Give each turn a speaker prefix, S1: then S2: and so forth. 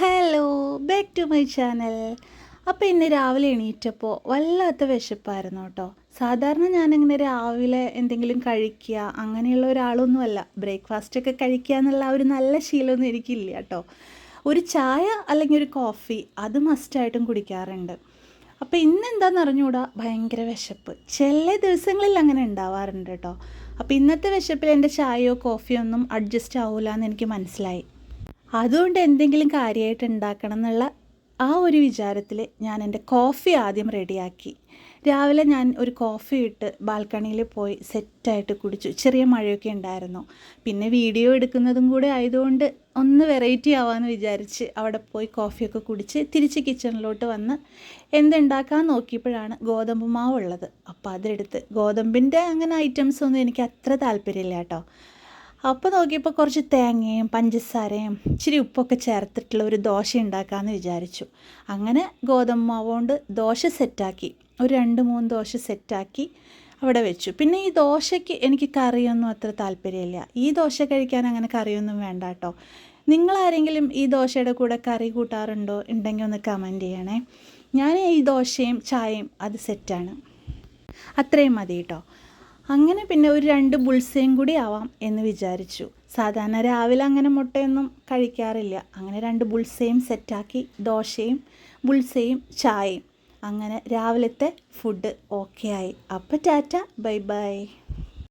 S1: Hello, back to my channel. അപ്പോൾ ഇന്ന് രാവിലെ എണീറ്റപ്പോൾ വല്ലാത്ത വിശപ്പായിരുന്നു കേട്ടോ. സാധാരണ ഞാനിങ്ങനെ രാവിലെ എന്തെങ്കിലും കഴിക്കുക അങ്ങനെയുള്ള ഒരാളൊന്നുമല്ല. ബ്രേക്ക്ഫാസ്റ്റൊക്കെ കഴിക്കുക എന്നുള്ള ഒരു നല്ല ശീലമൊന്നും എനിക്കില്ല കേട്ടോ. ഒരു ചായ അല്ലെങ്കിൽ ഒരു കോഫി അത് മസ്റ്റായിട്ടും കുടിക്കാറുണ്ട്. അപ്പോൾ ഇന്നെന്താണെന്ന് അറിഞ്ഞുകൂടാ, ഭയങ്കര വിശപ്പ്. ചില ദിവസങ്ങളിൽ അങ്ങനെ ഉണ്ടാവാറുണ്ട് കേട്ടോ. അപ്പോൾ ഇന്നത്തെ വിശപ്പിൽ എൻ്റെ ചായയോ കോഫിയോ ഒന്നും അഡ്ജസ്റ്റ് ആവില്ല എന്ന് എനിക്ക് മനസ്സിലായി. അതുകൊണ്ട് എന്തെങ്കിലും കാര്യമായിട്ട് ഉണ്ടാക്കണം എന്നുള്ള ആ ഒരു വിചാരത്തിൽ ഞാൻ എൻ്റെ കോഫി ആദ്യം റെഡിയാക്കി. രാവിലെ ഞാൻ ഒരു കോഫി ഇട്ട് ബാൽക്കണിയിൽ പോയി സെറ്റായിട്ട് കുടിച്ചു. ചെറിയ മഴയൊക്കെ ഉണ്ടായിരുന്നു. പിന്നെ വീഡിയോ എടുക്കുന്നതും കൂടെ ആയതുകൊണ്ട് ഒന്ന് വെറൈറ്റി ആവാമെന്ന് വിചാരിച്ച് അവിടെ പോയി കോഫിയൊക്കെ കുടിച്ച് തിരിച്ച് കിച്ചണിലോട്ട് വന്ന് എന്തുണ്ടാക്കാൻ നോക്കിയപ്പോഴാണ് ഗോതമ്പ് മാവുള്ളത്. അപ്പോൾ അതെടുത്ത്, ഗോതമ്പിൻ്റെ അങ്ങനെ ഐറ്റംസ് ഒന്നും എനിക്ക് അത്ര താല്പര്യമില്ല കേട്ടോ. അപ്പോൾ നോക്കിയപ്പോൾ കുറച്ച് തേങ്ങയും പഞ്ചസാരയും ഇച്ചിരി ഉപ്പൊക്കെ ചേർത്തിട്ടുള്ള ഒരു ദോശ ഉണ്ടാക്കാമെന്ന് വിചാരിച്ചു. അങ്ങനെ ഗോതമ്പ് മാവ് കൊണ്ട് ദോശ സെറ്റാക്കി. ഒരു 2-3 ദോശ സെറ്റാക്കി അവിടെ വെച്ചു. പിന്നെ ഈ ദോശയ്ക്ക് എനിക്ക് കറിയൊന്നും അത്ര താല്പര്യമില്ല. ഈ ദോശ കഴിക്കാൻ അങ്ങനെ കറിയൊന്നും വേണ്ട കേട്ടോ. നിങ്ങളാരെങ്കിലും ഈ ദോശയുടെ കൂടെ കറി കൂട്ടാറുണ്ടോ? ഉണ്ടെങ്കിൽ ഒന്ന് കമൻറ്റ് ചെയ്യണേ. ഞാൻ ഈ ദോശയും ചായയും അത് സെറ്റാണ്. അത്രയും മതി കേട്ടോ. അങ്ങനെ പിന്നെ ഒരു 2 ബുൾസയും കൂടി ആവാം എന്ന് വിചാരിച്ചു. സാധാരണ രാവിലെ അങ്ങനെ മുട്ടയൊന്നും കഴിക്കാറില്ല. അങ്ങനെ 2 ബുൾസയും സെറ്റാക്കി, ദോശയും ബുൾസയും ചായയും. അങ്ങനെ രാവിലത്തെ ഫുഡ് ഓക്കെ ആയി. അപ്പോൾ ടാറ്റ, ബൈ ബൈ.